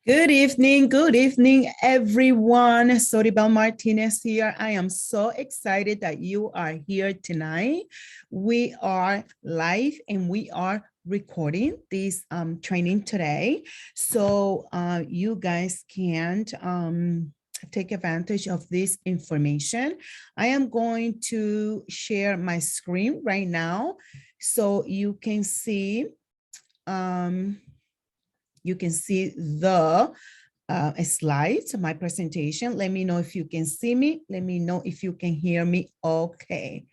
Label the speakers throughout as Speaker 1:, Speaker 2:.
Speaker 1: Good evening, everyone. Soribel Martinez here. I am so excited that you are here tonight. We are live and we are recording this training today. So you guys can take advantage of this information. I am going to share my screen right now so you can see the slides, my presentation. Let me know if you can see me. Let me know if you can hear me. Okay.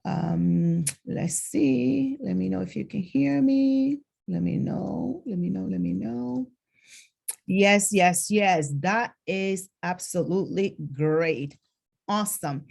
Speaker 1: Let's see. Let me know if you can hear me. Let me know. Yes. That is absolutely great. Awesome.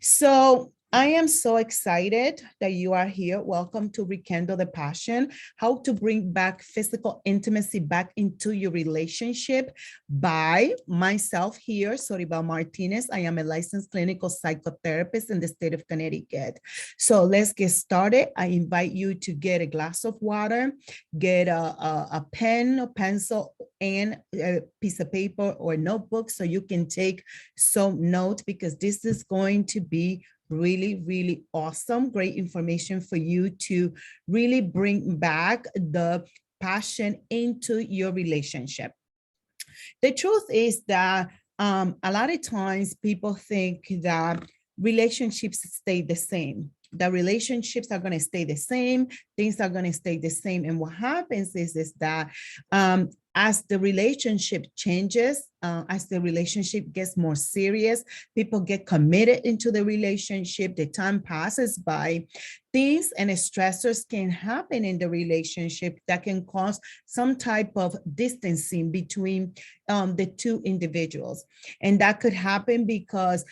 Speaker 1: So I am so excited that you are here. Welcome to Rekindle the Passion, how to bring back physical intimacy back into your relationship by myself here, Soribel Martinez. I am a licensed clinical psychotherapist in the state of Connecticut. So let's get started. I invite you to get a glass of water, get a pen, a pencil, and a piece of paper or notebook so you can take some notes, because this is going to be really awesome, great information for you to really bring back the passion into your relationship. The truth is that a lot of times people think that relationships stay the same. The relationships are going to stay the same, things are going to stay the same. And what happens is that as the relationship changes, as the relationship gets more serious, people get committed into the relationship, the time passes by, things and stressors can happen in the relationship that can cause some type of distancing between the two individuals. And that could happen because,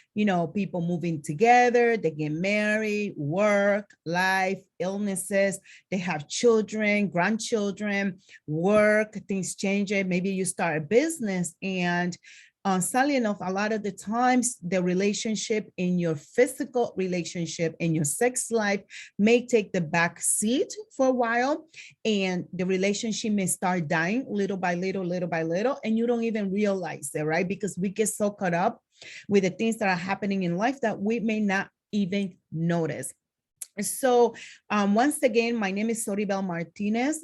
Speaker 1: people moving together, they get married, work, life, illnesses, they have children, grandchildren, work, things change. Maybe you start a business, and sadly enough, a lot of the times the relationship in your physical relationship and your sex life may take the back seat for a while, and the relationship may start dying little by little, and you don't even realize it, right? Because we get so caught up with the things that are happening in life that we may not even notice. So once again, my name is Soribel Martinez.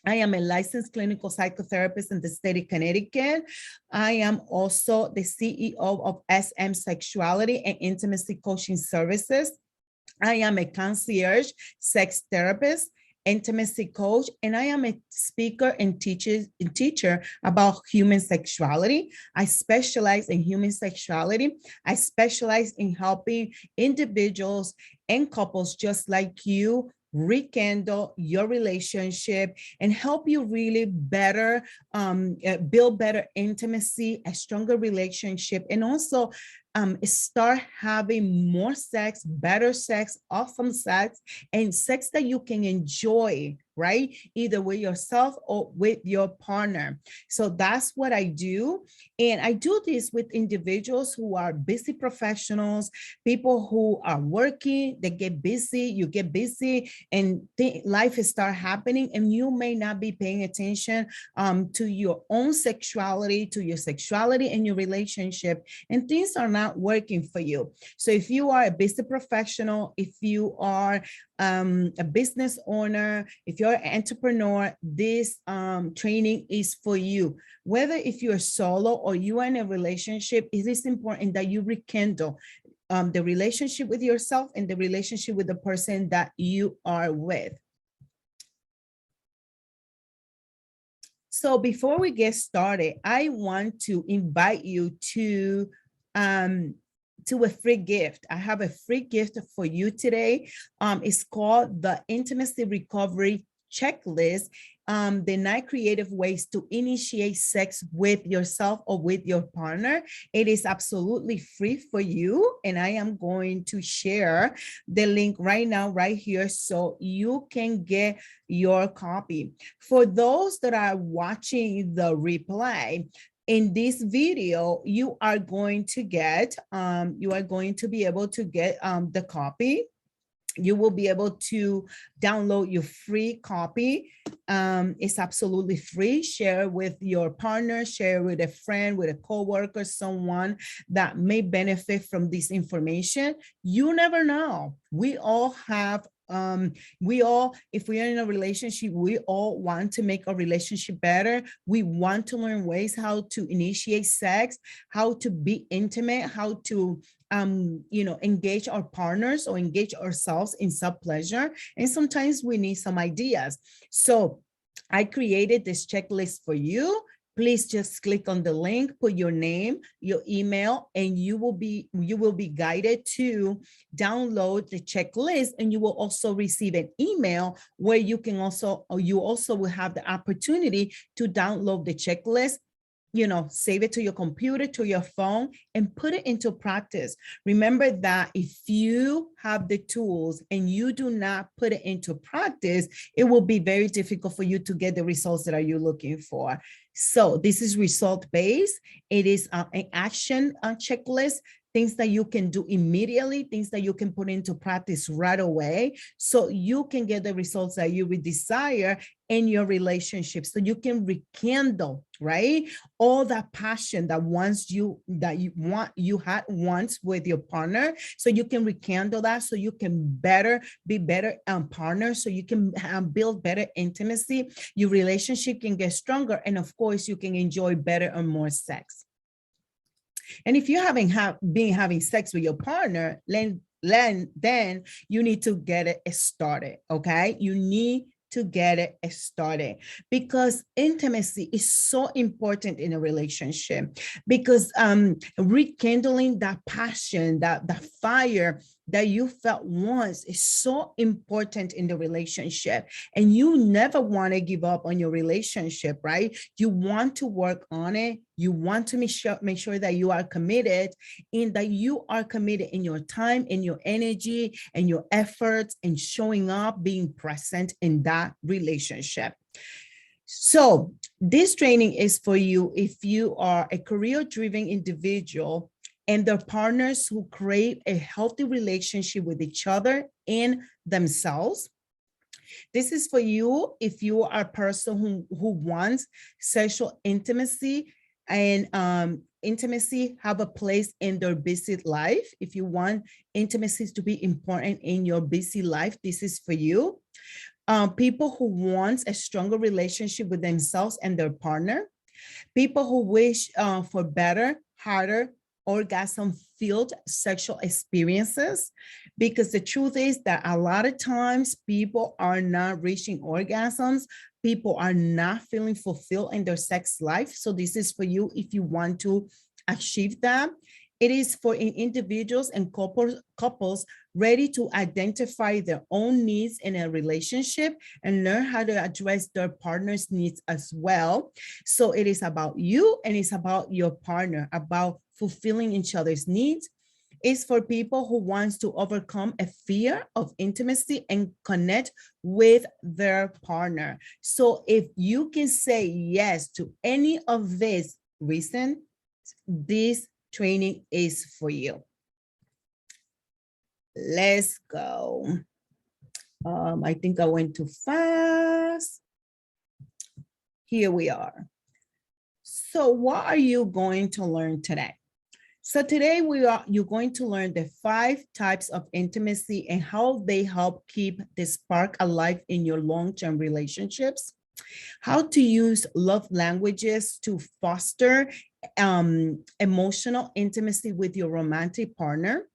Speaker 1: I am a licensed clinical psychotherapist in the state of Connecticut. I am also the CEO of SMPsychotherapy and Intimacy Coaching Services. I am a concierge sex therapist, intimacy coach, and I am a speaker and teacher about human sexuality. I specialize in human sexuality. I specialize in helping individuals and couples just like you rekindle your relationship and help you really better build better intimacy, a stronger relationship, and also start having more sex, better sex, awesome sex, and sex that you can enjoy, right? Either with yourself or with your partner. So that's what I do. And I do this with individuals who are busy professionals, people who are working, they get busy, you get busy, and life start happening, and you may not be paying attention to your own sexuality, to your sexuality and your relationship, and things are not working for you. So if you are a busy professional, if you are a business owner, if you're an entrepreneur, this training is for you. Whether if you're solo or you are in a relationship, it is important that you rekindle the relationship with yourself and the relationship with the person that you are with. So before we get started, I want to invite you to a free gift. I have a free gift for you today. It's called the Intimacy Recovery Checklist, the 9 creative ways to initiate sex with yourself or with your partner. It is absolutely free for you, and I am going to share the link right now, right here, so you can get your copy. For those that are watching the replay, in this video, you are going to be able to get the copy. you will be able to download your free copy. It's absolutely free. Share with your partner, share with a friend, with a coworker, someone that may benefit from this information. You never know. We all have if we are in a relationship, we all want to make our relationship better. We want to learn ways how to initiate sex, how to be intimate, how to engage our partners or engage ourselves in self-pleasure. And sometimes we need some ideas. So I created this checklist for you. Please just click on the link, put your name, your email, and you will be guided to download the checklist. And you will also receive an email where you also will have the opportunity to download the checklist, save it to your computer, to your phone, and put it into practice. Remember that if you have the tools and you do not put it into practice, it will be very difficult for you to get the results that are you looking for. So this is result-based. It is an action checklist, things that you can do immediately, things that you can put into practice right away, so you can get the results that you would desire in your relationship. So you can rekindle, right, all that passion that you had once with your partner. So you can rekindle that, so you can be better partners, so you can build better intimacy. Your relationship can get stronger, and of course, you can enjoy better and more sex. And if you haven't been having sex with your partner, then you need to get it started, okay? You need to get it started, because intimacy is so important in a relationship, because rekindling that passion, that fire that you felt once is so important in the relationship. And you never want to give up on your relationship, right? You want to work on it. You want to make sure that you are committed, and that you are committed in your time, in your energy, and your efforts, and showing up, being present in that relationship. So this training is for you if you are a career-driven individual and their partners who crave a healthy relationship with each other and themselves. This is for you if you are a person who wants sexual intimacy and intimacy have a place in their busy life. If you want intimacy to be important in your busy life, this is for you. People who want a stronger relationship with themselves and their partner. People who wish for better, harder, orgasm-filled sexual experiences, because the truth is that a lot of times people are not reaching orgasms. People are not feeling fulfilled in their sex life. So this is for you if you want to achieve that. It is for individuals and couples ready to identify their own needs in a relationship and learn how to address their partner's needs as well. So it is about you and it's about your partner, about fulfilling each other's needs. It's for people who wants to overcome a fear of intimacy and connect with their partner. So if you can say yes to any of these reasons, this training is for you. Let's go. I think I went too fast. Here we are. So what are you going to learn today? So today you're going to learn the 5 types of intimacy and how they help keep the spark alive in your long-term relationships. How to use love languages to foster emotional intimacy with your romantic partner.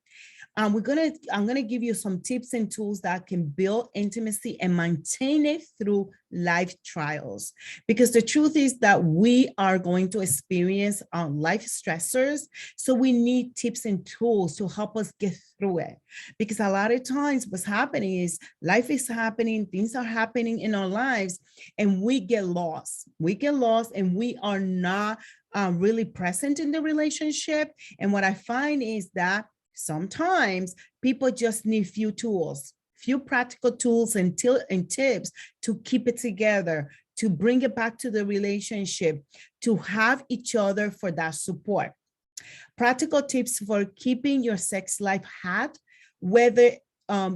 Speaker 1: I'm gonna give you some tips and tools that can build intimacy and maintain it through life trials. Because the truth is that we are going to experience life stressors. So we need tips and tools to help us get through it. Because a lot of times what's happening is life is happening, things are happening in our lives, and we get lost. We get lost and we are not really present in the relationship. And what I find is that sometimes people just need few tools, few practical tools and tips to keep it together, to bring it back to the relationship, to have each other for that support. Practical tips for keeping your sex life hot, whether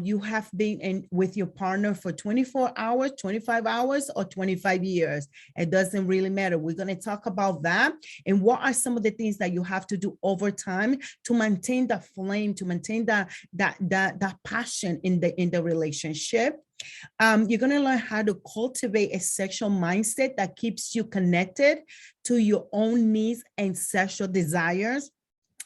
Speaker 1: you have been in with your partner for 24 hours, 25 hours, or 25 years. It doesn't really matter. We're going to talk about that and what are some of the things that you have to do over time to maintain the flame, to maintain that passion in the relationship. You're going to learn how to cultivate a sexual mindset that keeps you connected to your own needs and sexual desires,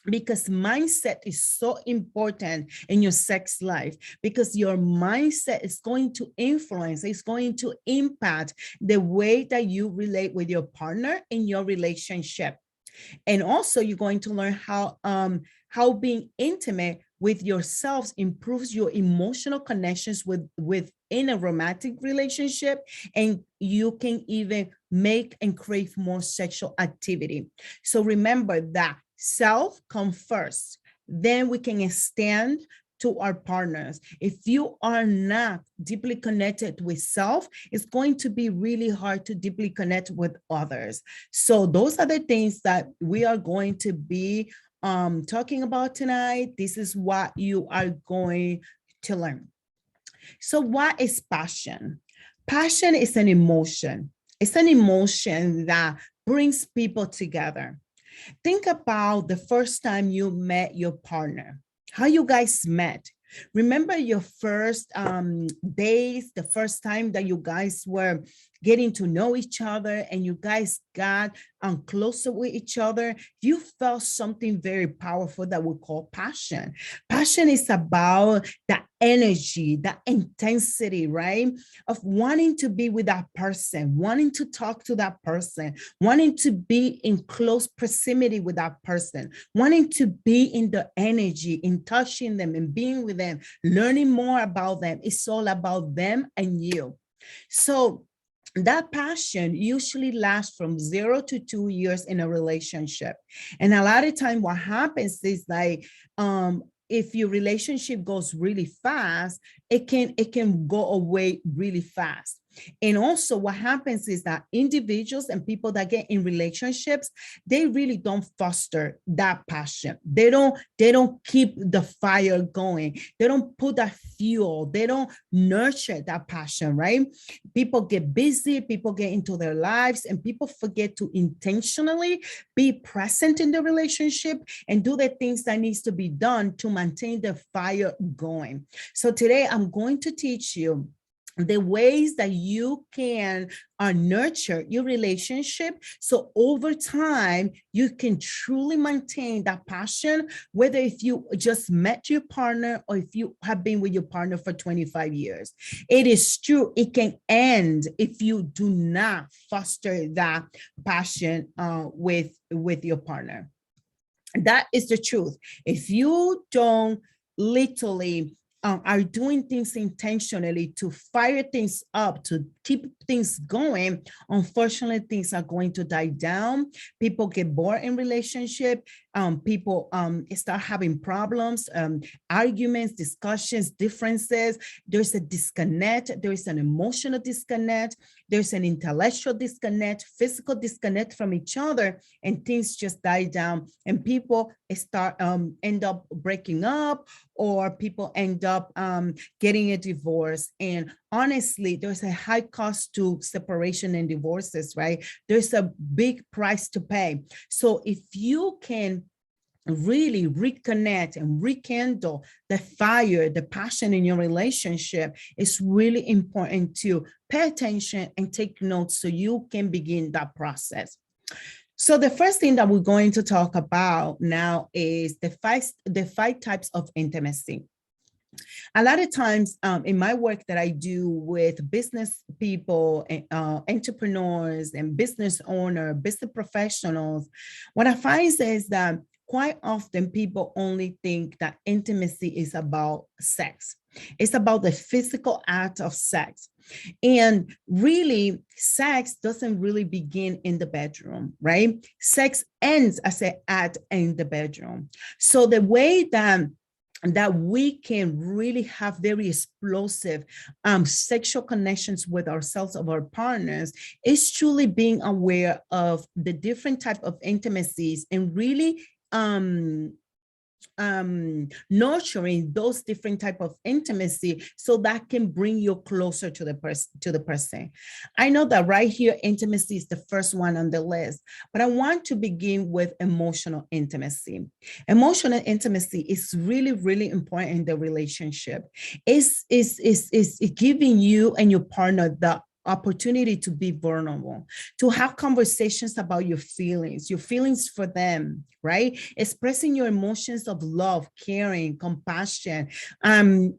Speaker 1: because mindset is so important in your sex life, because your mindset is going to influence, it's going to impact the way that you relate with your partner in your relationship. And also you're going to learn how being intimate with yourselves improves your emotional connections within a romantic relationship, and you can even make and crave more sexual activity. So remember that self come first, then we can extend to our partners. If you are not deeply connected with self, it's going to be really hard to deeply connect with others. So those are the things that we are going to be talking about tonight. This is what you are going to learn. So what is passion? Passion is an emotion. It's an emotion that brings people together. Think about the first time you met your partner, how you guys met. Remember your first days, the first time that you guys were getting to know each other and you guys got closer with each other. You felt something very powerful that we call passion. Passion is about the energy, the intensity, right? Of wanting to be with that person, wanting to talk to that person, wanting to be in close proximity with that person, wanting to be in the energy, in touching them and being with them, learning more about them. It's all about them and you. So that passion usually lasts from 0 to 2 years in a relationship. And a lot of time what happens is like, if your relationship goes really fast, it can go away really fast. And also what happens is that individuals and people that get in relationships, they really don't foster that passion. They don't keep the fire going. They don't put that fuel. They don't nurture that passion, right? People get busy, people get into their lives, and people forget to intentionally be present in the relationship and do the things that needs to be done to maintain the fire going. So today I'm going to teach you the ways that you can nurture your relationship. So over time, you can truly maintain that passion, whether if you just met your partner or if you have been with your partner for 25 years. It is true, it can end if you do not foster that passion with your partner. That is the truth. If you don't literally are doing things intentionally to fire things up, to keep things going, unfortunately, things are going to die down. People get bored in relationship. People start having problems, arguments, discussions, differences. There's a disconnect. There is an emotional disconnect. There's an intellectual disconnect, physical disconnect from each other, and things just die down. And people start end up breaking up, or people end up getting a divorce. And honestly, there's a high cost to separation and divorces, right? There's a big price to pay. So if you can really reconnect and rekindle the fire, the passion in your relationship, it's really important to pay attention and take notes so you can begin that process. So the first thing that we're going to talk about now is the five types of intimacy. A lot of times in my work that I do with business people, entrepreneurs and business owners, business professionals, what I find is that quite often people only think that intimacy is about sex. It's about the physical act of sex. And really, sex doesn't really begin in the bedroom, right? Sex ends as an act in the bedroom. So the way that we can really have very explosive sexual connections with ourselves, of our partners, is truly being aware of the different type of intimacies and really nurturing those different type of intimacy so that can bring you closer to the person. I know that right here intimacy is the first one on the list, but I want to begin with emotional intimacy. Emotional intimacy is really, really important in the relationship. Is giving you and your partner the opportunity to be vulnerable, to have conversations about your feelings for them, right? Expressing your emotions of love, caring, compassion,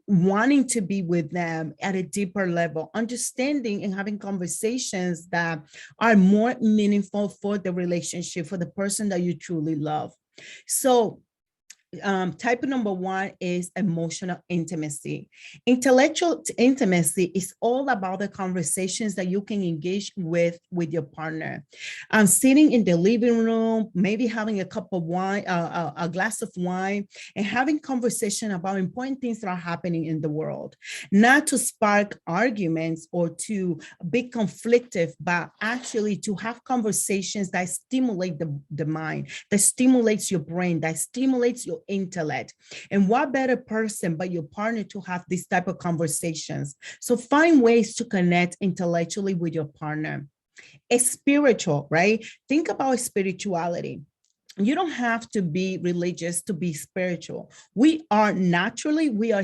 Speaker 1: wanting to be with them at a deeper level, understanding and having conversations that are more meaningful for the relationship, for the person that you truly love. So type number one is emotional intimacy. Intellectual intimacy is all about the conversations that you can engage with your partner. Sitting in the living room, maybe having a cup of wine, a glass of wine, and having conversation about important things that are happening in the world, not to spark arguments or to be conflictive, but actually to have conversations that stimulate the mind, that stimulates your brain, that stimulates your intellect. And what better person but your partner to have this type of conversations? So find ways to connect intellectually with your partner. It's spiritual, right? Think about spirituality. You don't have to be religious to be spiritual. We are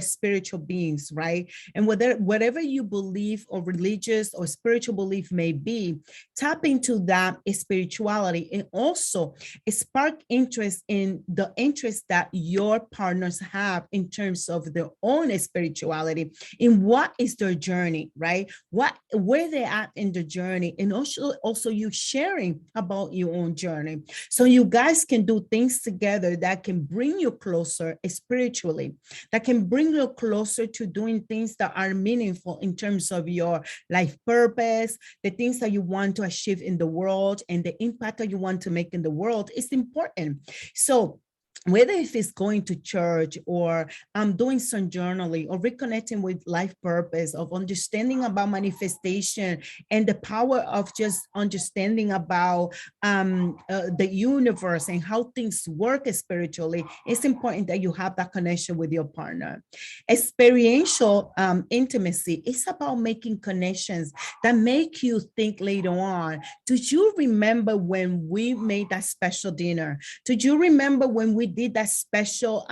Speaker 1: spiritual beings, right? And whatever you believe or religious or spiritual belief may be, tap into that spirituality and also spark interest in the interest that your partners have in terms of their own spirituality, in what is their journey, right? Where they're at in the journey, and also you sharing about your own journey. So you guys can do things together that can bring you closer spiritually, that can bring you closer to doing things that are meaningful in terms of your life purpose, the things that you want to achieve in the world, and the impact that you want to make in the world is important. So whether if it's going to church or doing some journaling or reconnecting with life purpose, of understanding about manifestation and the power of just understanding about the universe and how things work spiritually, it's important that you have that connection with your partner. Experiential intimacy is about making connections that make you think later on, did you remember when we made that special dinner? Did you remember when we did that special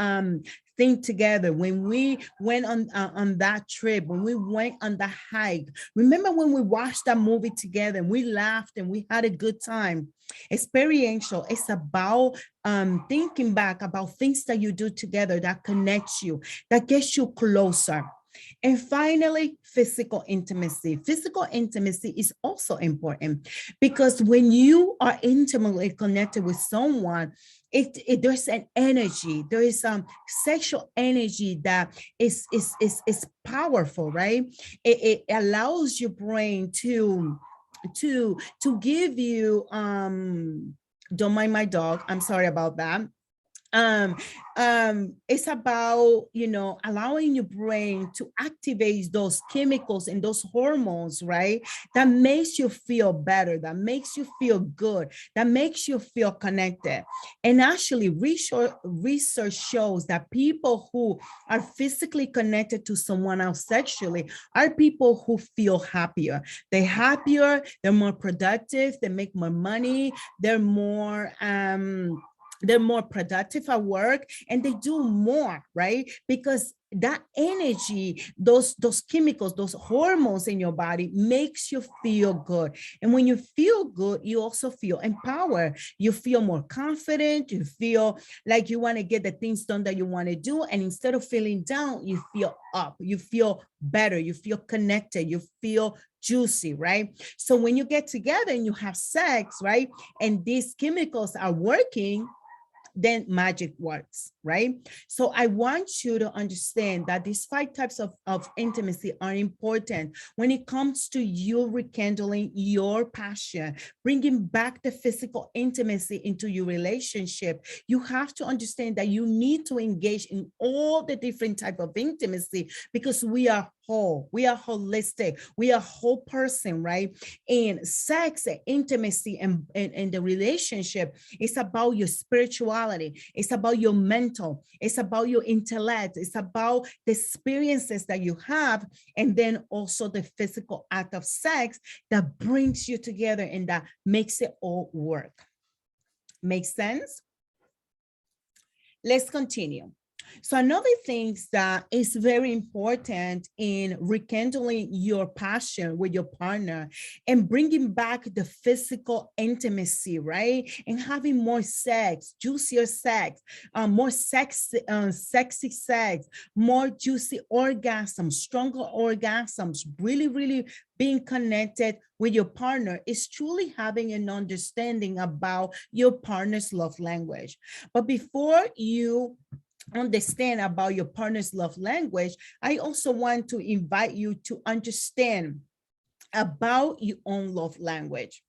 Speaker 1: thing together, when we went on that trip, when we went on the hike? Remember when we watched that movie together and we laughed and we had a good time? Experiential is about thinking back about things that you do together that connects you, that gets you closer. And finally, physical intimacy. Physical intimacy is also important because when you are intimately connected with someone, there's an energy, there is some sexual energy that is powerful, right? It allows your brain to give you don't mind my dog, I'm sorry about that. It's about, allowing your brain to activate those chemicals and those hormones, right? That makes you feel better, that makes you feel good, that makes you feel connected. And actually, research shows that people who are physically connected to someone else sexually are people who feel happier. They're happier, they're more productive, they make more money, they're more productive at work, and they do more, right? Because that energy, those chemicals, those hormones in your body makes you feel good. And when you feel good, you also feel empowered. You feel more confident. You feel like you want to get the things done that you want to do. And instead of feeling down, you feel up. You feel better. You feel connected. You feel juicy, right? So when you get together and you have sex, right, and these chemicals are working, then magic works, right? So I want you to understand that these 5 types of intimacy are important when it comes to you rekindling your passion, bringing back the physical intimacy into your relationship. You have to understand that you need to engage in all the different type of intimacy because we are whole. We are holistic. We are a whole person, right? And sex and intimacy and the relationship is about your spirituality. It's about your mental. It's about your intellect. It's about the experiences that you have. And then also the physical act of sex that brings you together and that makes it all work. Makes sense? Let's continue. So another thing that is very important in rekindling your passion with your partner and bringing back the physical intimacy, right? And having more sex, juicier sex, more sexy sex, more juicy orgasms, stronger orgasms, really, really being connected with your partner is truly having an understanding about your partner's love language. But before you understand about your partner's love language, I also want to invite you to understand about your own love language.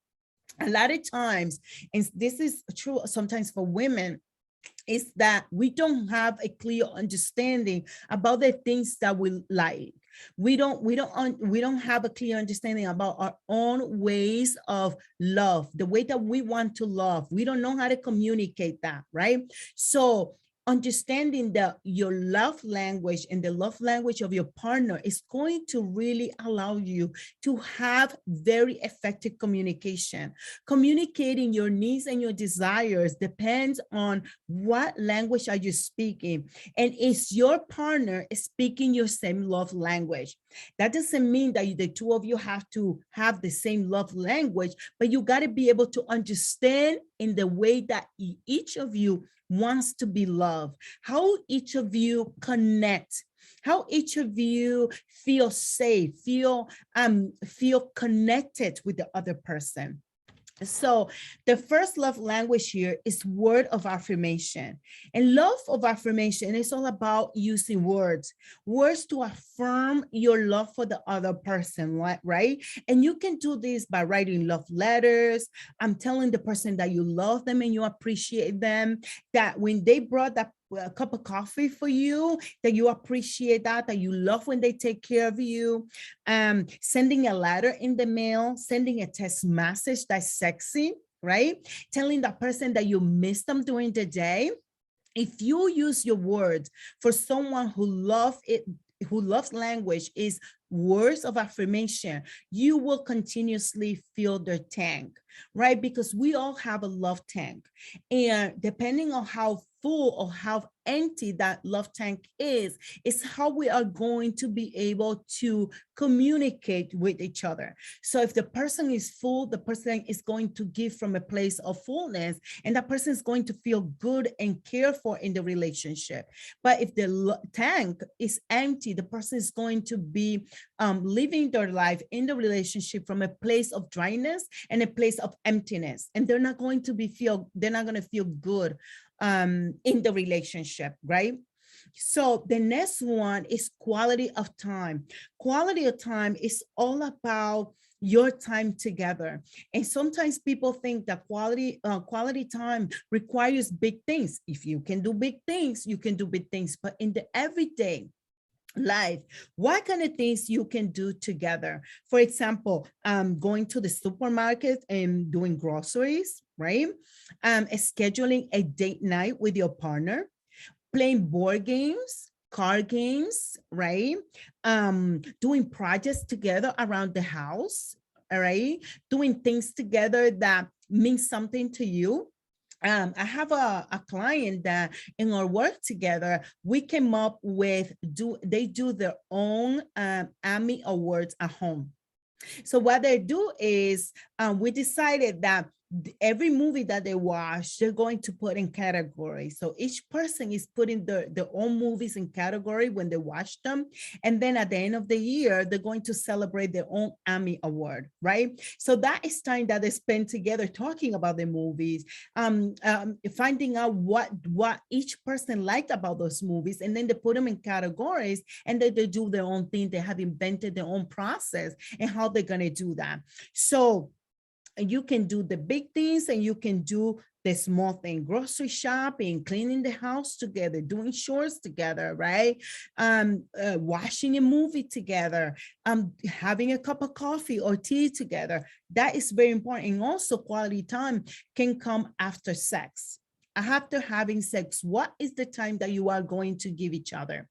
Speaker 1: A lot of times, and this is true sometimes for women, is that we don't have a clear understanding about the things that we like. We don't have a clear understanding about our own ways of love, the way that we want to love. We don't know how to communicate that, right? So understanding that your love language and the love language of your partner is going to really allow you to have very effective communication. Communicating your needs and your desires depends on what language are you speaking, and is your partner speaking your same love language. That doesn't mean that the two of you have to have the same love language, but you got to be able to understand in the way that each of you wants to be loved, how each of you connect, how each of you feel safe, feel connected with the other person. So the first love language here is word of affirmation. And love of affirmation is all about using words to affirm your love for the other person, right? And you can do this by writing love letters. I'm telling the person that you love them and you appreciate them, that when they brought that a cup of coffee for you, that you appreciate that you love when they take care of you, sending a letter in the mail, sending a text message that's sexy, right? Telling that person that you miss them during the day. If you use your words for someone who loves language is words of affirmation, you will continuously fill their tank, right? Because we all have a love tank, and depending on how full or how empty that love tank is how we are going to be able to communicate with each other. So if the person is full, the person is going to give from a place of fullness, and that person is going to feel good and cared for in the relationship. But if the tank is empty, the person is going to be living their life in the relationship from a place of dryness and a place of emptiness, and they're not going to feel good in the relationship, right? So the next one is quality of time. Quality of time is all about your time together. And sometimes people think that quality time requires big things. If you can do big things, you can do big things. But in the everyday life, what kind of things you can do together? For example, going to the supermarket and doing groceries, right? Scheduling a date night with your partner, playing board games, card games, right? Doing projects together around the house, all right? Doing things together that mean something to you. I have a client that in our work together, we came up with, they do their own Emmy Awards at home. So what they do is we decided that every movie that they watch, they're going to put in categories. So each person is putting their own movies in category when they watch them. And then at the end of the year, they're going to celebrate their own Emmy Award, right? So that is time that they spend together talking about the movies, finding out what each person liked about those movies. And then they put them in categories, and then they do their own thing. They have invented their own process and how they're going to do that. So you can do the big things, and you can do the small thing, grocery shopping, cleaning the house together, doing chores together, right? Watching a movie together, having a cup of coffee or tea together. That is very important. And also quality time can come after sex. After having sex, what is the time that you are going to give each other?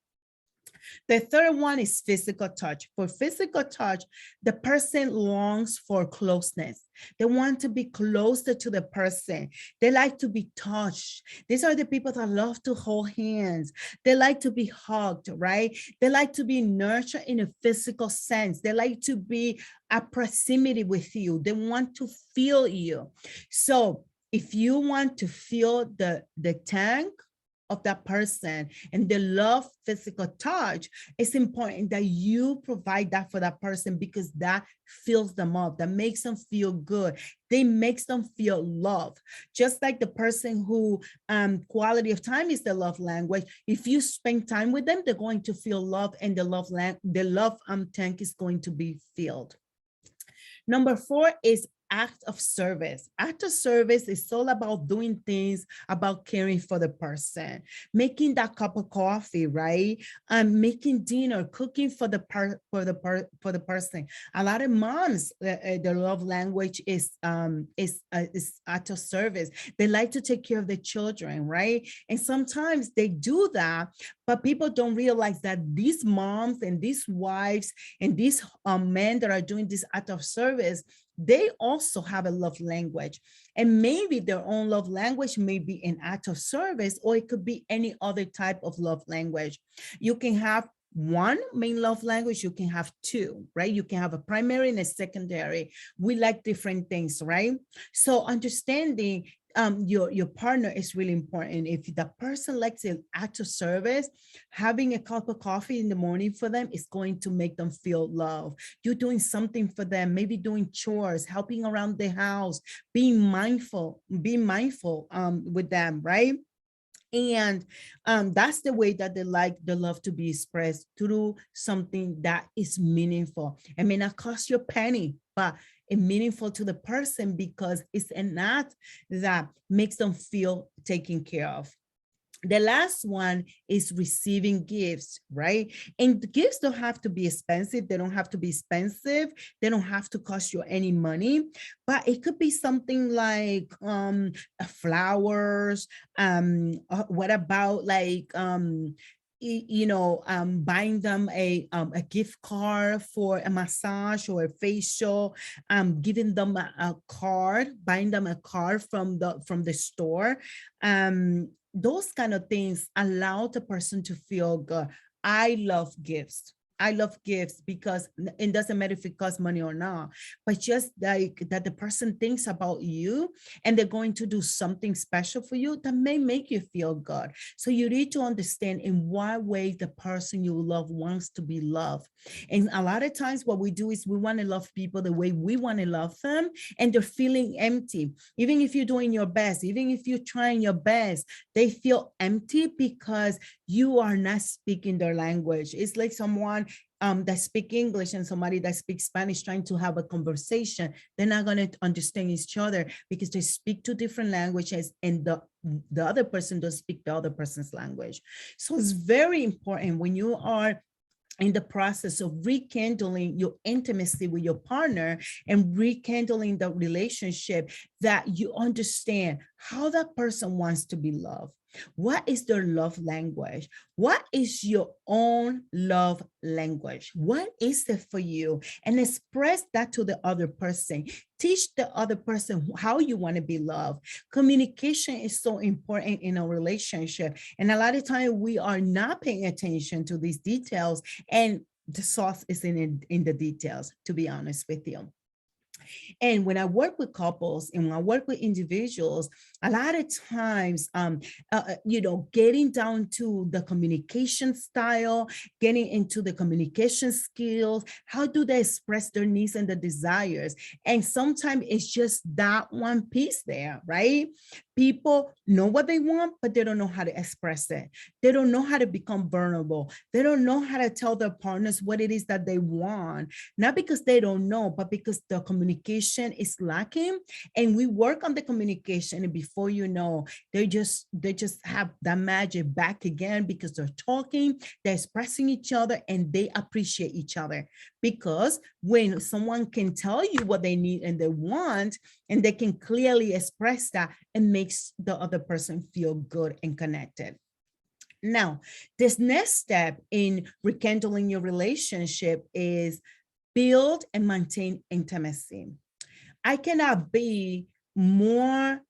Speaker 1: The third one is physical touch. For physical touch, the person longs for closeness. They want to be closer to the person. They like to be touched. These are the people that love to hold hands. They like to be hugged, right? They like to be nurtured in a physical sense. They like to be at proximity with you. They want to feel you. So if you want to feel the tank of that person and they love physical touch, it's important that you provide that for that person, because that fills them up, that makes them feel good. They makes them feel love. Just like the person who quality of time is the love language. If you spend time with them, they're going to feel love, and the love tank is going to be filled. Number 4 is act of service. Act of service is all about doing things, about caring for the person, making that cup of coffee, right? Making dinner, cooking for the person. A lot of moms, their love language is act of service. They like to take care of the children, right? And sometimes they do that, but people don't realize that these moms and these wives and these men that are doing this act of service, they also have a love language. And maybe their own love language may be an act of service, or it could be any other type of love language. You can have one main love language, you can have two, right? You can have a primary and a secondary. We like different things, right? So understanding your partner is really important. If the person likes an act of service, having a cup of coffee in the morning for them is going to make them feel love. You're doing something for them, maybe doing chores, helping around the house, being mindful with them, right? And that's the way that they like the love to be expressed, through something that is meaningful. It may not cost you a penny, but it's meaningful to the person, because it's an act that makes them feel taken care of. The last one is receiving gifts, right? And the gifts don't have to be expensive. They don't have to be expensive. They don't have to cost you any money, but it could be something like flowers. What about like, buying them a gift card for a massage or a facial, giving them a card, buying them a card from the store. Those kind of things allow the person to feel good. I love gifts. I love gifts because it doesn't matter if it costs money or not, but just like that the person thinks about you and they're going to do something special for you that may make you feel good. So you need to understand in what way the person you love wants to be loved. And a lot of times what we do is we want to love people the way we want to love them, and they're feeling empty. Even if you're doing your best, even if you're trying your best, they feel empty because you are not speaking their language. It's like someone that speak English and somebody that speaks Spanish trying to have a conversation. They're not going to understand each other because they speak two different languages, and the other person doesn't speak the other person's language. So it's very important when you are in the process of rekindling your intimacy with your partner and rekindling the relationship, that you understand how that person wants to be loved. What is their love language? What is your own love language? What is it for you? And express that to the other person. Teach the other person how you want to be loved. Communication is so important in a relationship. And a lot of times we are not paying attention to these details, and the sauce is in the details, to be honest with you. And when I work with couples and when I work with individuals, a lot of times, getting down to the communication style, getting into the communication skills, how do they express their needs and the desires? And sometimes it's just that one piece there, right? People know what they want, but they don't know how to express it. They don't know how to become vulnerable. They don't know how to tell their partners what it is that they want, not because they don't know, but because the communication is lacking. And we work on the communication, and before you know, they just have that magic back again, because they're talking, they're expressing each other, and they appreciate each other. Because when someone can tell you what they need and they want, and they can clearly express that, it makes the other person feel good and connected. Now, this next step in rekindling your relationship is build and maintain intimacy. I cannot be more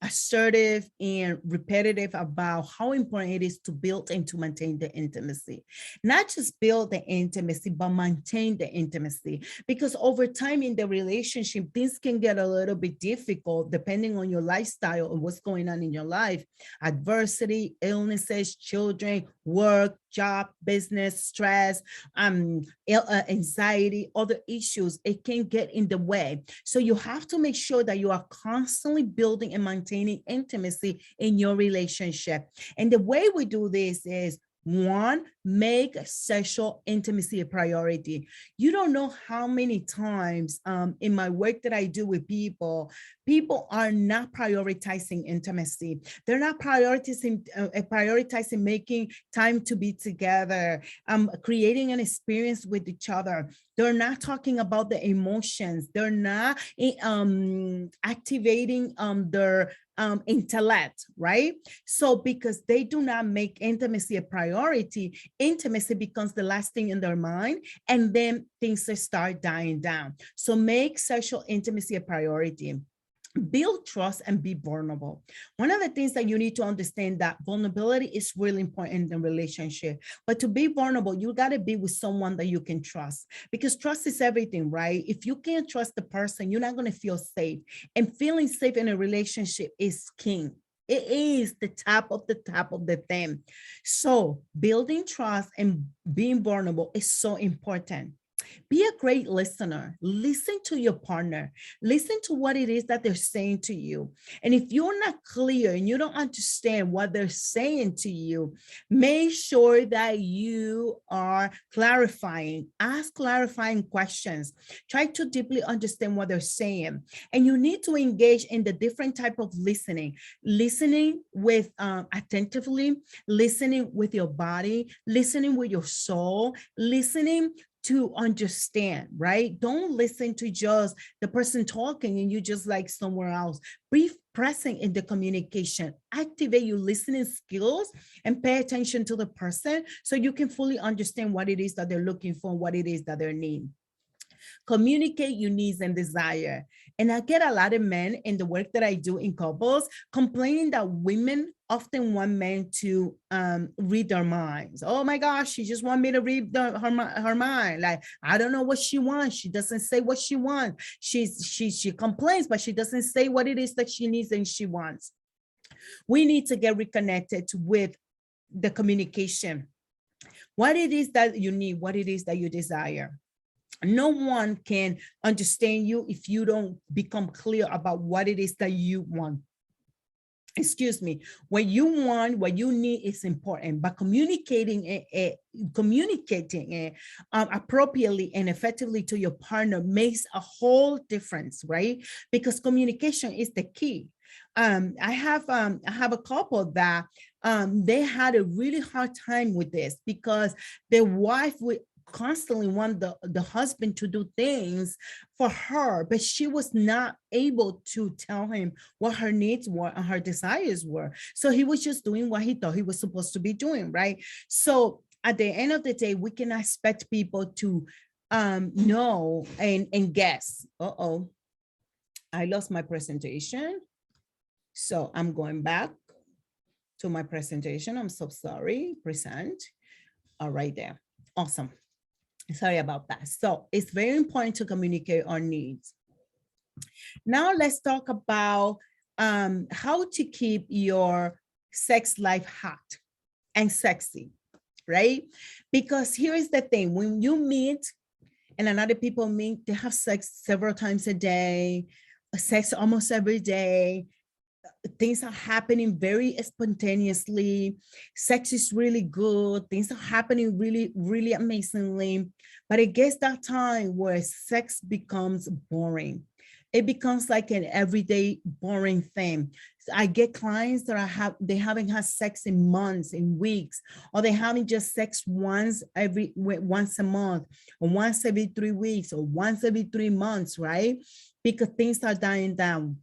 Speaker 1: assertive and repetitive about how important it is to build and to maintain the intimacy. Not just build the intimacy, but maintain the intimacy. Because over time in the relationship, things can get a little bit difficult depending on your lifestyle and what's going on in your life. Adversity, illnesses, children, work, job, business, stress, anxiety, other issues, it can get in the way. So you have to make sure that you are constantly building and maintaining intimacy in your relationship. And the way we do this is, one, make sexual intimacy a priority. You don't know how many times in my work that I do with people are not prioritizing intimacy. They're not prioritizing making time to be together, creating an experience with each other. They're not talking about the emotions. They're not activating their intellect, right? So because they do not make intimacy a priority, intimacy becomes the last thing in their mind, and then things start dying down. So make sexual intimacy a priority. Build trust and be vulnerable. One of the things that you need to understand, that vulnerability is really important in the relationship. But to be vulnerable, you got to be with someone that you can trust, because trust is everything, right? If you can't trust the person, you're not going to feel safe. And feeling safe in a relationship is king. It is the top of the thing. So building trust and being vulnerable is so important. Be a great listener. Listen to your partner. Listen to what it is that they're saying to you. And if you're not clear and you don't understand what they're saying to you, make sure that you are clarifying. Ask clarifying questions. Try to deeply understand what they're saying. And you need to engage in the different type of listening. Listening with attentively, listening with your body, listening with your soul, listening to understand, right? Don't listen to just the person talking and you just like somewhere else. Be present in the communication. Activate your listening skills and pay attention to the person so you can fully understand what it is that they're looking for, what it is that they need. Communicate your needs and desire. And I get a lot of men in the work that I do in couples complaining that women often want men to read their minds. Oh my gosh, she just want me to read her mind. Like, I don't know what she wants. She doesn't say what she wants. She complains, but she doesn't say what it is that she needs and she wants. We need to get reconnected with the communication. What it is that you need, what it is that you desire. No one can understand you if you don't become clear about what it is that you want. Excuse me. What you want, what you need is important, but communicating it appropriately and effectively to your partner makes a whole difference, right? Because communication is the key. I have a couple that they had a really hard time with this because their wife would constantly want the husband to do things for her, but she was not able to tell him what her needs were and her desires were. So he was just doing what he thought he was supposed to be doing, right? So at the end of the day, we can expect people to know and guess. Uh-oh, I lost my presentation. So I'm going back to my presentation. I'm so sorry. Present. All right there. Awesome. Sorry about that. So it's very important to communicate our needs. Now let's talk about how to keep your sex life hot and sexy, right? Because here is the thing, when you meet and another people meet, they have sex several times a day, sex almost every day. things are happening very spontaneously. Sex is really good. Things are happening really, really amazingly. But it gets that time where sex becomes boring. It becomes like an everyday boring thing. I get clients that they haven't had sex in months, in weeks, or they having just sex once a month, or once every 3 weeks, or once every 3 months, right? Because things are dying down.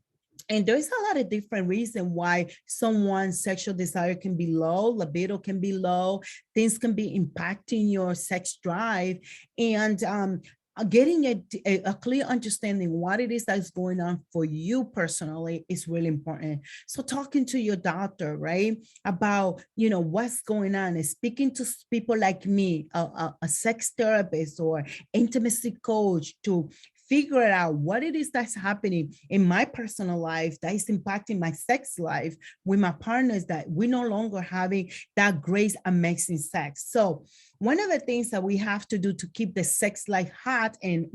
Speaker 1: And there's a lot of different reasons why someone's sexual desire can be low, libido can be low, things can be impacting your sex drive. And getting a clear understanding what it is that's going on for you personally is really important. So talking to your doctor, right, about, what's going on, and speaking to people like me, a sex therapist or intimacy coach, to figure out what it is that's happening in my personal life that is impacting my sex life with my partners, that we're no longer having that great, amazing sex. So one of the things that we have to do to keep the sex life hot and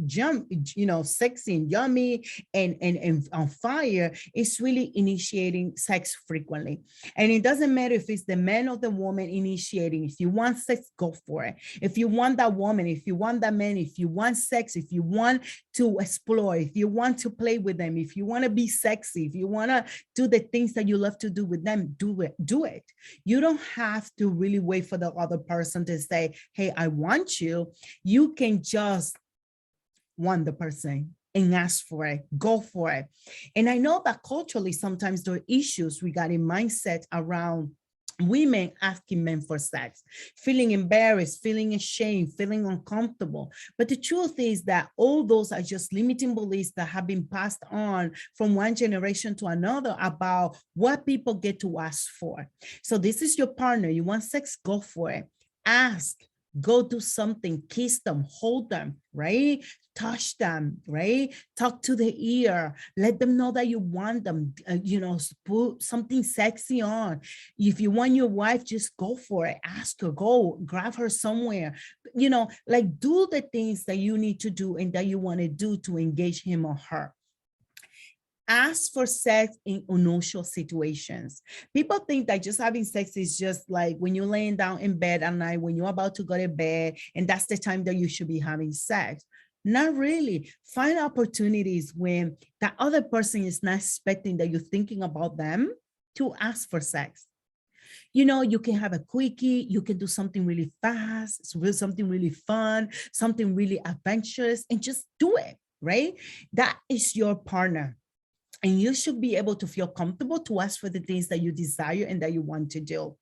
Speaker 1: sexy and yummy and on fire is really initiating sex frequently. And it doesn't matter if it's the man or the woman initiating. If you want sex, go for it. If you want that woman, if you want that man, if you want sex, if you want to explore, if you want to play with them, if you want to be sexy, if you want to do the things that you love to do with them, do it. You don't have to really wait for the other person to say, hey, I want you. You can just want the person and ask for it, go for it. And I know that culturally, sometimes there are issues regarding mindset around women asking men for sex, feeling embarrassed, feeling ashamed, feeling uncomfortable. But the truth is that all those are just limiting beliefs that have been passed on from one generation to another about what people get to ask for. So this is your partner. You want sex? Go for it. Ask. Go do something, kiss them, hold them, right? Touch them, right? Talk to the ear, let them know that you want them, put something sexy on. If you want your wife, just go for it. Ask her, go grab her somewhere, like do the things that you need to do and that you want to do to engage him or her. Ask for sex in unusual situations. People think that just having sex is just like when you're laying down in bed at night, when you're about to go to bed, and that's the time that you should be having sex. Not really. Find opportunities when that other person is not expecting that you're thinking about them to ask for sex. You can have a quickie, you can do something really fast, something really fun, something really adventurous, and just do it, right? That is your partner. And you should be able to feel comfortable to ask for the things that you desire and that you want to do.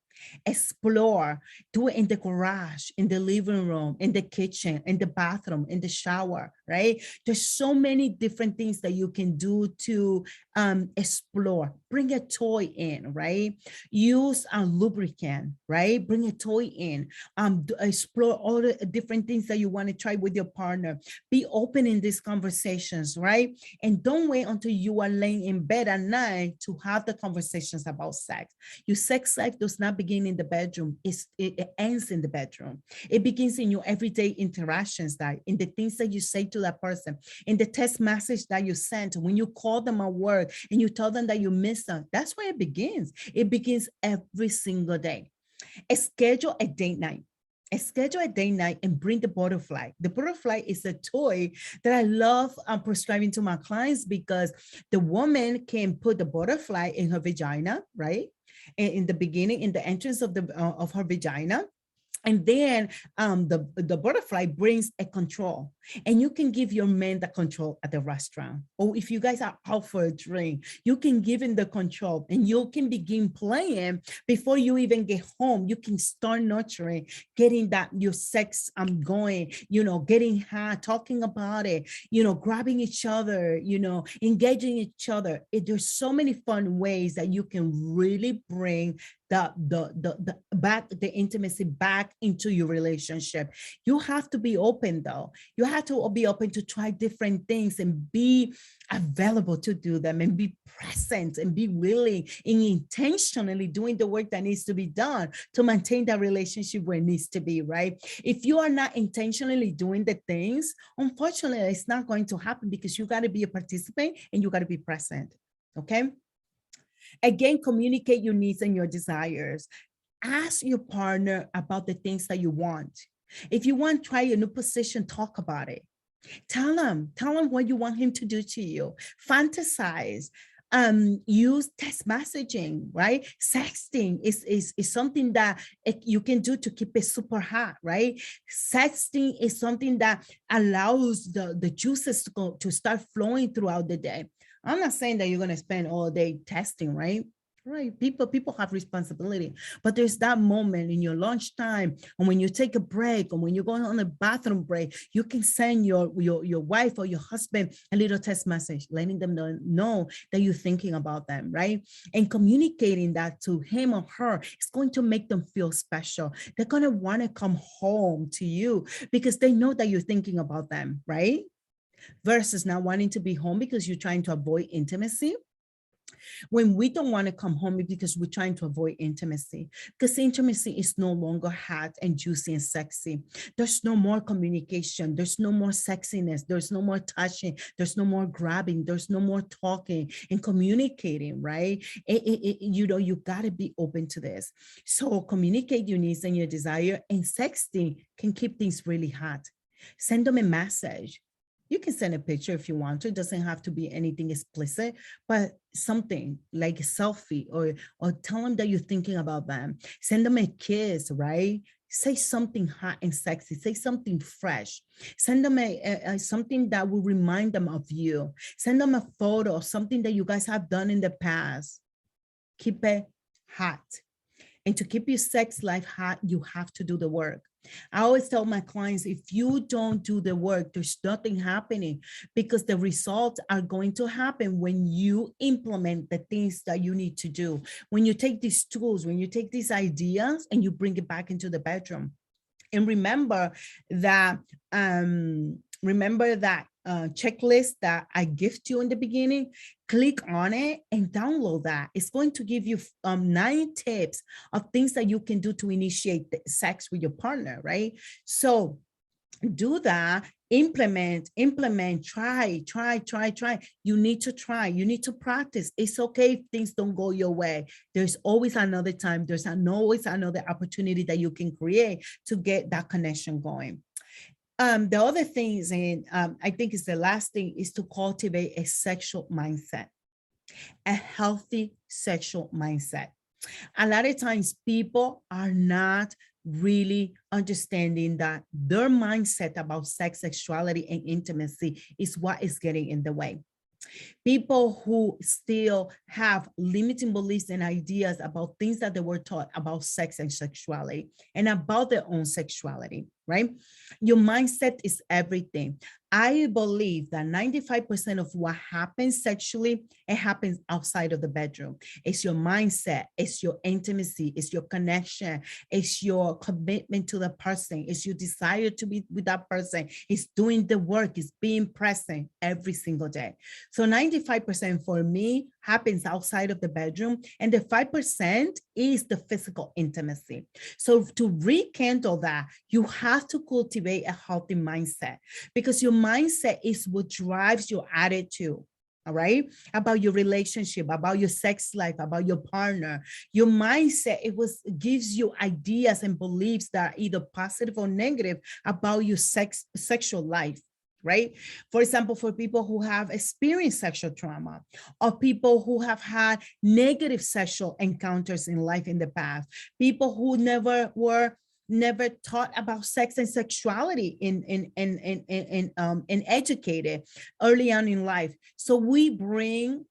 Speaker 1: Explore, do it in the garage, in the living room, in the kitchen, in the bathroom, in the shower, right? There's so many different things that you can do to explore. Bring a toy in, right? Use a lubricant, right? Bring a toy in. Explore all the different things that you want to try with your partner. Be open in these conversations, right? And don't wait until you are laying in bed at night to have the conversations about sex. Your sex life does not begin in the bedroom. It ends in the bedroom. It begins in your everyday interactions, that in the things that you say to that person, in the text message that you send, when you call them at work and you tell them that you miss them. That's where it begins. It begins every single day. Schedule a date night. Schedule a date night and bring the butterfly. The butterfly is a toy that I love prescribing to my clients, because the woman can put the butterfly in her vagina, right? In the beginning, in the entrance of her vagina. And then the butterfly brings a control, and you can give your man the control at the restaurant. Or if you guys are out for a drink, you can give him the control and you can begin playing before you even get home. You can start nurturing, getting that your sex going, getting hot, talking about it, grabbing each other, engaging each other. There's so many fun ways that you can really bring the intimacy back into your relationship. You have to be open, though. You have to be open to try different things and be available to do them, and be present and be willing and intentionally doing the work that needs to be done to maintain that relationship where it needs to be, right? If you are not intentionally doing the things, unfortunately, it's not going to happen, because you got to be a participant and you got to be present. Okay. Again, communicate your needs and your desires. Ask your partner about the things that you want. If you want to try a new position, talk about it. Tell him what you want him to do to you. Fantasize. Use text messaging, right? Sexting is something that you can do to keep it super hot, right? Sexting is something that allows the juices to start flowing throughout the day. I'm not saying that you're going to spend all day testing, right? Right. People have responsibility, but there's that moment in your lunchtime, and when you take a break, or when you're going on a bathroom break, you can send your wife or your husband a little text message, letting them know that you're thinking about them, right? And communicating that to him or her is going to make them feel special. They're going to want to come home to you because they know that you're thinking about them, right? Versus not wanting to be home because you're trying to avoid intimacy. When we don't want to come home because we're trying to avoid intimacy, because intimacy is no longer hot and juicy and sexy. There's no more communication. There's no more sexiness. There's no more touching. There's no more grabbing. There's no more talking and communicating, right? You got to be open to this. So communicate your needs and your desire, and sexting can keep things really hot. Send them a message. You can send a picture if you want to. It doesn't have to be anything explicit, but something like a selfie, or tell them that you're thinking about them. Send them a kiss, right? Say something hot and sexy. Say something fresh. Send them something that will remind them of you. Send them a photo of something that you guys have done in the past. Keep it hot. And to keep your sex life hot, you have to do the work. I always tell my clients, if you don't do the work, there's nothing happening, because the results are going to happen when you implement the things that you need to do. When you take these tools, when you take these ideas and you bring it back into the bedroom. And remember that checklist that I gift you in the beginning. Click on it and download that. It's going to give you 9 tips of things that you can do to initiate sex with your partner, right? So do that, implement, try. You need to try, you need to practice. It's okay if things don't go your way. There's always another time. There's always another opportunity that you can create to get that connection going. The other things, and I think it's the last thing, is to cultivate a sexual mindset, a healthy sexual mindset. A lot of times people are not really understanding that their mindset about sex, sexuality, and intimacy is what is getting in the way. People who still have limiting beliefs and ideas about things that they were taught about sex and sexuality and about their own sexuality, right? Your mindset is everything. I believe that 95% of what happens sexually, it happens outside of the bedroom. It's your mindset, it's your intimacy, it's your connection, it's your commitment to the person, it's your desire to be with that person, it's doing the work, it's being present every single day. So 95% for me happens outside of the bedroom, and the 5% is the physical intimacy. So to rekindle that, you have to cultivate a healthy mindset, because your mindset is what drives your attitude. All right, about your relationship, about your sex life, about your partner. Your mindset, gives you ideas and beliefs that are either positive or negative about your sexual life, right? For example, for people who have experienced sexual trauma, or people who have had negative sexual encounters in life in the past, people who never taught about sex and sexuality and educated early on in life. So we bring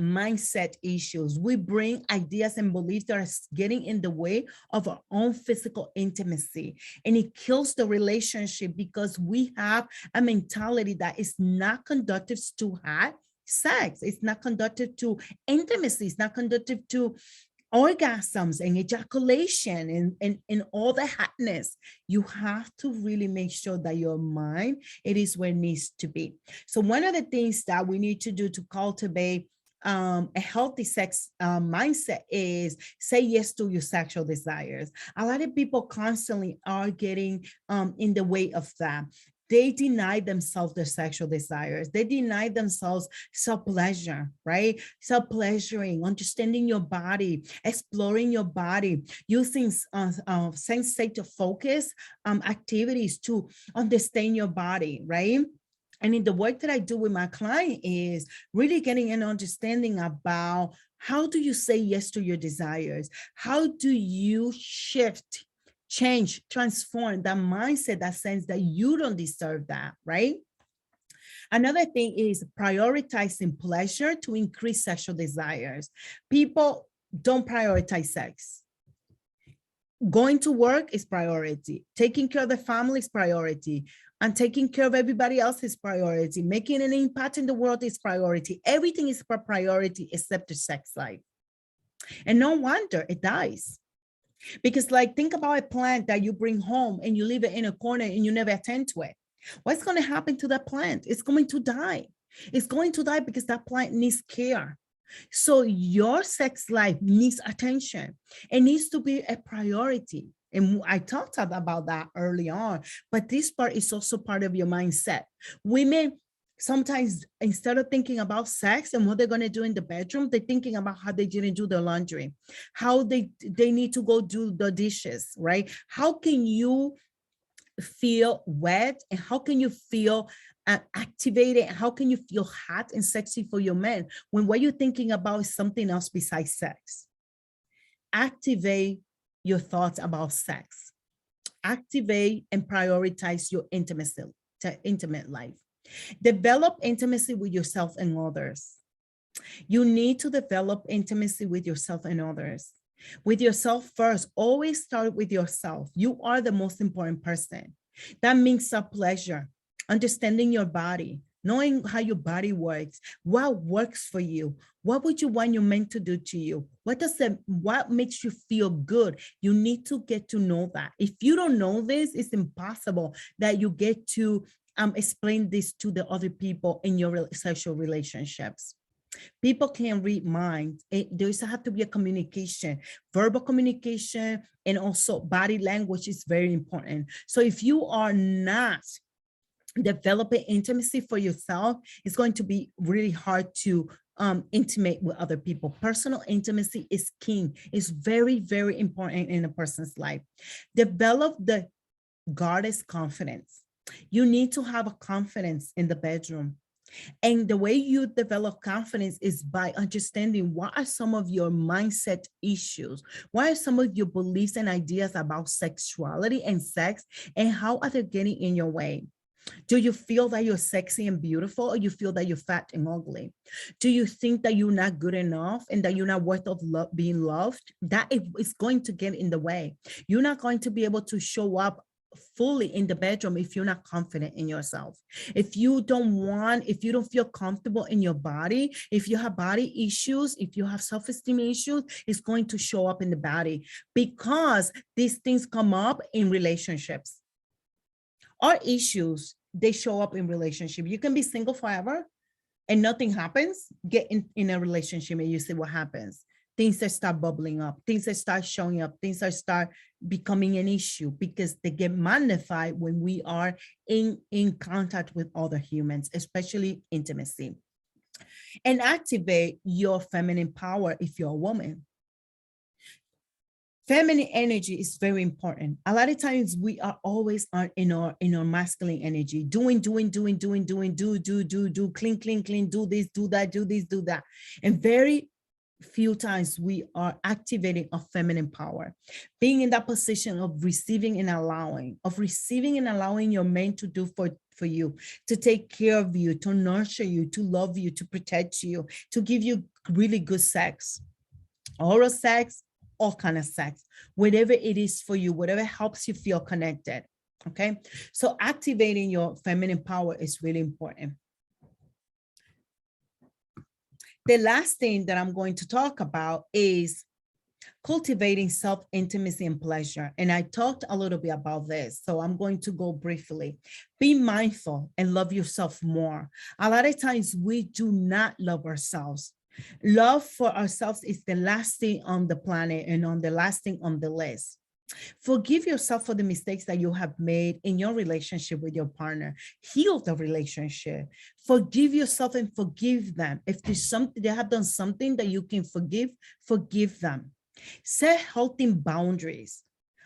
Speaker 1: mindset issues. We bring ideas and beliefs that are getting in the way of our own physical intimacy. And it kills the relationship, because we have a mentality that is not conducive to have sex. It's not conducive to intimacy. It's not conducive to orgasms and ejaculation and all the hotness. You have to really make sure that your mind, it is where it needs to be. So one of the things that we need to do to cultivate a healthy sex mindset is say yes to your sexual desires. A lot of people constantly are getting in the way of that. they deny themselves their sexual desires. They deny themselves self-pleasure, right? Self-pleasuring, understanding your body, exploring your body, using sensative focus activities to understand your body, right? And in the work that I do with my client is really getting an understanding about how do you say yes to your desires? How do you shift, change, transform that mindset, that sense that you don't deserve that, right? Another thing is prioritizing pleasure to increase sexual desires. People don't prioritize sex. Going to work is priority. Taking care of the family is priority. And taking care of everybody else is priority. Making an impact in the world is priority. Everything is a priority except the sex life. And no wonder it dies. Because like, think about a plant that you bring home and you leave it in a corner and you never attend to it. What's going to happen to that plant? It's going to die. It's going to die because that plant needs care. So your sex life needs attention. It needs to be a priority. And I talked about that early on, but this part is also part of your mindset. Women, sometimes instead of thinking about sex and what they're going to do in the bedroom, they're thinking about how they didn't do their laundry, how they need to go do the dishes, right? How can you feel wet and how can you feel activated? How can you feel hot and sexy for your man when what you're thinking about is something else besides sex? Activate your thoughts about sex. Activate and prioritize your intimate life. Develop intimacy with yourself and others. You need to develop intimacy with yourself and others. With yourself first, always start with yourself. You are the most important person. That means self-pleasure, understanding your body, knowing how your body works, what works for you, what would you want your man to do to you? What makes you feel good? You need to get to know that. If you don't know this, it's impossible that you get to explain this to the other people in your sexual relationships. People can read minds. There's have to be a communication, verbal communication, and also body language is very important. So if you are not developing intimacy for yourself, it's going to be really hard to intimate with other people. Personal intimacy is king. It's very, very important in a person's life. Develop the goddess confidence. You need to have a confidence in the bedroom. And the way you develop confidence is by understanding what are some of your mindset issues, what are some of your beliefs and ideas about sexuality and sex, and how are they getting in your way? Do you feel that you're sexy and beautiful, or you feel that you're fat and ugly? Do you think that you're not good enough and that you're not worth of being loved? That is going to get in the way. You're not going to be able to show up fully in the bedroom if you're not confident in yourself. If you don't feel comfortable in your body, if you have body issues, if you have self-esteem issues, it's going to show up in the body, because these things come up in relationships. Our issues, they show up in relationship. You can be single forever and nothing happens. Get in a relationship and you see what happens. Things that start bubbling up, things that start showing up, things that start becoming an issue, because they get magnified when we are in contact with other humans, especially intimacy. And activate your feminine power if you're a woman. Feminine energy is very important. A lot of times we are always in our masculine energy, doing, do, clean, do this, do that, do this, do that. And very few times we are activating our feminine power, being in that position of receiving and allowing your man to do for you, to take care of you, to nurture you, to love you, to protect you, to give you really good sex, oral sex, all kind of sex, whatever it is for you, whatever helps you feel connected. Okay, so activating your feminine power is really important. The last thing that I'm going to talk about is cultivating self-intimacy and pleasure. And I talked a little bit about this, so I'm going to go briefly. Be mindful and love yourself more. A lot of times we do not love ourselves. Love for ourselves is the last thing on the planet and on the last thing on the list. Forgive yourself for the mistakes that you have made in your relationship with your partner. Heal the relationship. Forgive yourself and forgive them. If there's something they have done something that you can forgive, forgive them. Set healthy boundaries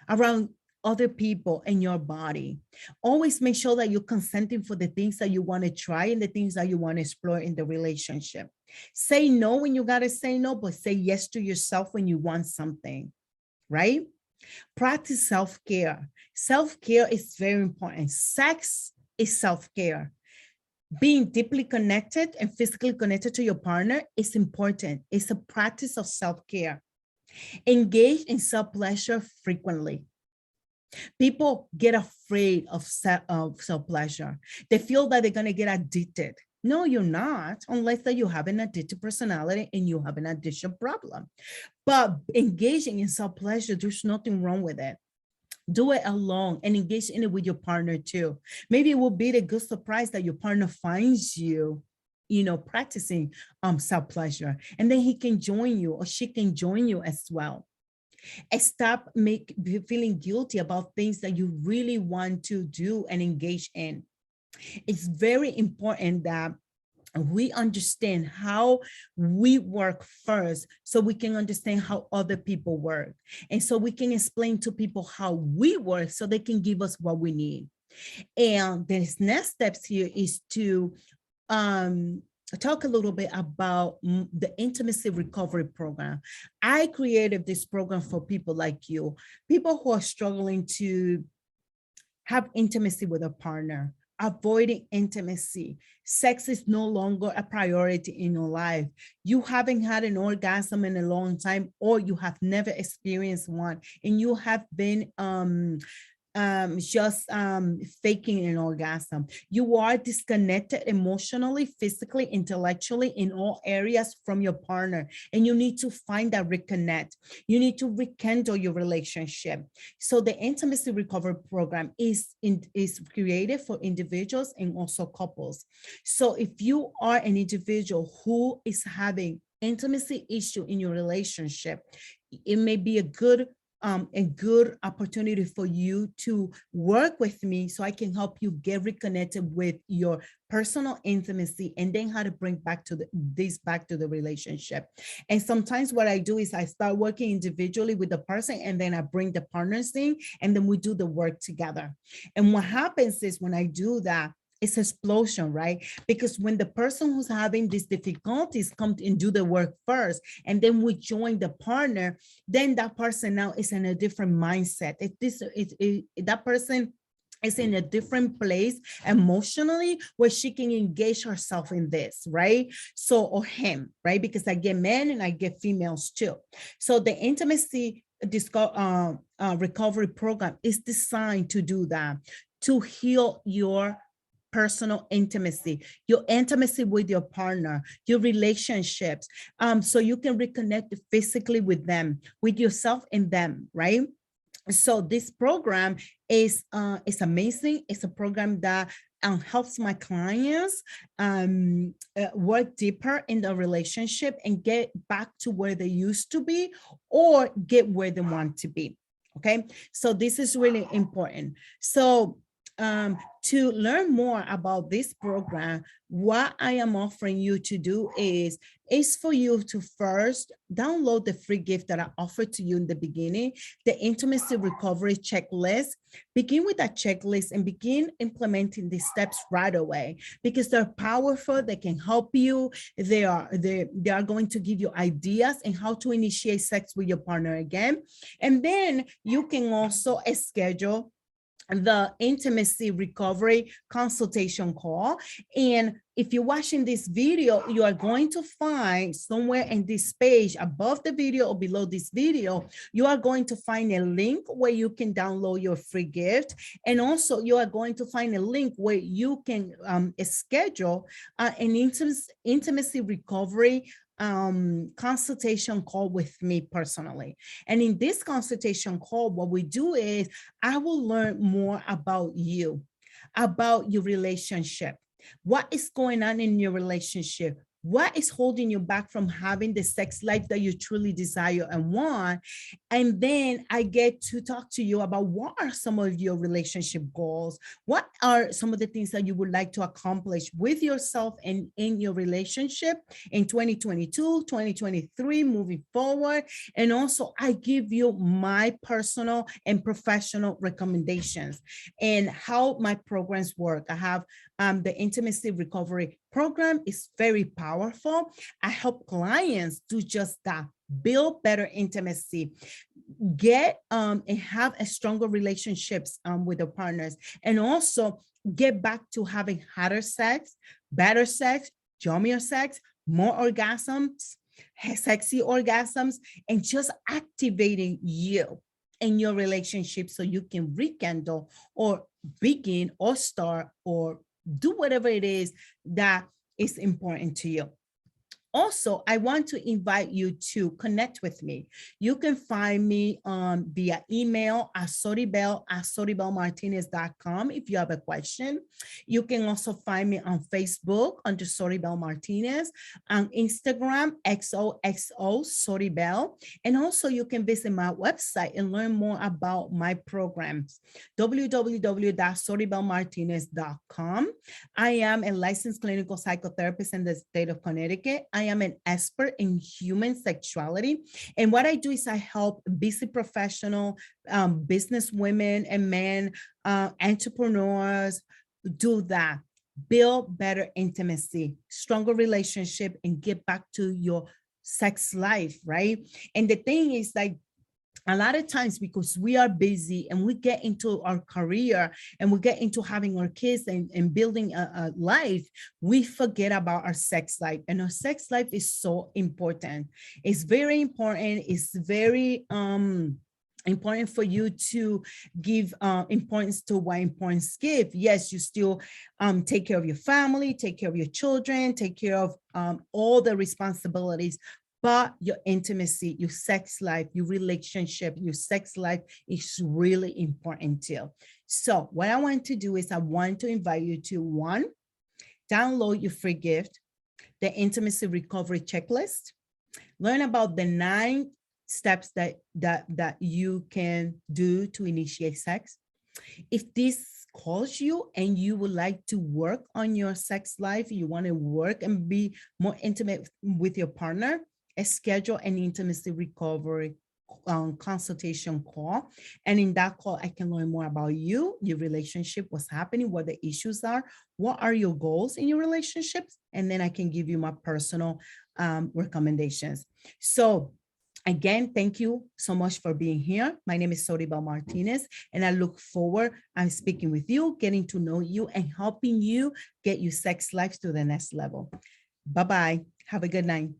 Speaker 1: around other people and your body. Always make sure that you're consenting for the things that you want to try and the things that you want to explore in the relationship. Say no when you got to say no, but say yes to yourself when you want something, right? Practice self-care. Self-care is very important. Sex is self-care. Being deeply connected and physically connected to your partner is important. It's a practice of self-care. Engage in self-pleasure frequently. People get afraid of self-pleasure. They feel that they're going to get addicted. No, you're not, unless that you have an addictive personality and you have an addiction problem. But engaging in self-pleasure, there's nothing wrong with it. Do it alone and engage in it with your partner too. Maybe it will be a good surprise that your partner finds you, practicing self-pleasure, and then he can join you or she can join you as well. And stop feeling guilty about things that you really want to do and engage in. It's very important that we understand how we work first so we can understand how other people work. And so we can explain to people how we work so they can give us what we need. And the next steps here is to talk a little bit about the intimacy recovery program. I created this program for people like you, people who are struggling to have intimacy with a partner, avoiding intimacy. Sex is no longer a priority in your life. You haven't had an orgasm in a long time, or you have never experienced one, and you have been just faking an orgasm. You are disconnected emotionally, physically, intellectually, in all areas from your partner, and you need to find that reconnect. You need to rekindle your relationship. So the intimacy recovery program is created for individuals and also couples. So if you are an individual who is having intimacy issue in your relationship, it may be a good opportunity for you to work with me so I can help you get reconnected with your personal intimacy, and then how to bring back to the relationship. And sometimes what I do is I start working individually with the person, and then I bring the partners in, and then we do the work together. And what happens is when I do that, it's explosion, right? Because when the person who's having these difficulties come and do the work first, and then we join the partner, then that person now is in a different mindset. That person is in a different place emotionally where she can engage herself in this, right? So, or him, right? Because I get men and I get females too. So the intimacy recovery program is designed to do that, to heal your personal intimacy, your intimacy with your partner, your relationships, so you can reconnect physically with them, with yourself and them, right? So this program is amazing. It's a program that helps my clients work deeper in the relationship and get back to where they used to be or get where they want to be. Okay, so this is really important. So to learn more about this program, what I am offering you to do is for you to first download the free gift that I offered to you in the beginning, the intimacy recovery checklist. Begin with that checklist and begin implementing these steps right away, because they're powerful. They can help you. They are going to give you ideas on how to initiate sex with your partner again. And then you can also schedule the intimacy recovery consultation call. And if you're watching this video, you are going to find somewhere in this page above the video or below this video, you are going to find a link where you can download your free gift. And also you are going to find a link where you can schedule an intimacy recovery consultation call with me personally. And in this consultation call, what we do is I will learn more about you, about your relationship, what is going on in your relationship, What is holding you back from having the sex life that you truly desire and want? And then I get to talk to you about what are some of your relationship goals? What are some of the things that you would like to accomplish with yourself and in your relationship in 2022, 2023, moving forward? And also, I give you my personal and professional recommendations and how my programs work. I have the Intimacy Recovery Program is very powerful. I help clients do just that, build better intimacy, get and have a stronger relationships with their partners, and also get back to having hotter sex, better sex, yummier sex, more orgasms, sexy orgasms, and just activating you in your relationship so you can rekindle or begin or start or do whatever it is that is important to you. Also, I want to invite you to connect with me. You can find me via email at soribel@soribelmartinez.com if you have a question. You can also find me on Facebook under Soribel Martinez, on Instagram, XOXO Soribel. And also you can visit my website and learn more about my programs, www.soribelmartinez.com. I am a licensed clinical psychotherapist in the state of Connecticut. I am an expert in human sexuality. And what I do is I help busy professional, business women and men, entrepreneurs do that, build better intimacy, stronger relationship, and get back to your sex life, right? And the thing is, like, a lot of times because we are busy and we get into our career and we get into having our kids and building a life, we forget about our sex life. And our sex life is so important. It's very important. It's very important for you to give importance to what importance give. Yes, you still take care of your family, take care of your children, take care of all the responsibilities, but your intimacy, your sex life, your relationship, your sex life is really important too. So what I want to do is I want to invite you to, one, download your free gift, the Intimacy Recovery Checklist. Learn about the 9 steps that you can do to initiate sex. If this calls you and you would like to work on your sex life, you want to work and be more intimate with your partner, schedule an intimacy recovery consultation call. And in that call, I can learn more about you, your relationship, what's happening, what the issues are, what are your goals in your relationships, and then I can give you my personal recommendations. So again, thank you so much for being here. My name is Soribel Martinez, and I look forward to speaking with you, getting to know you, and helping you get your sex life to the next level. Bye-bye. Have a good night.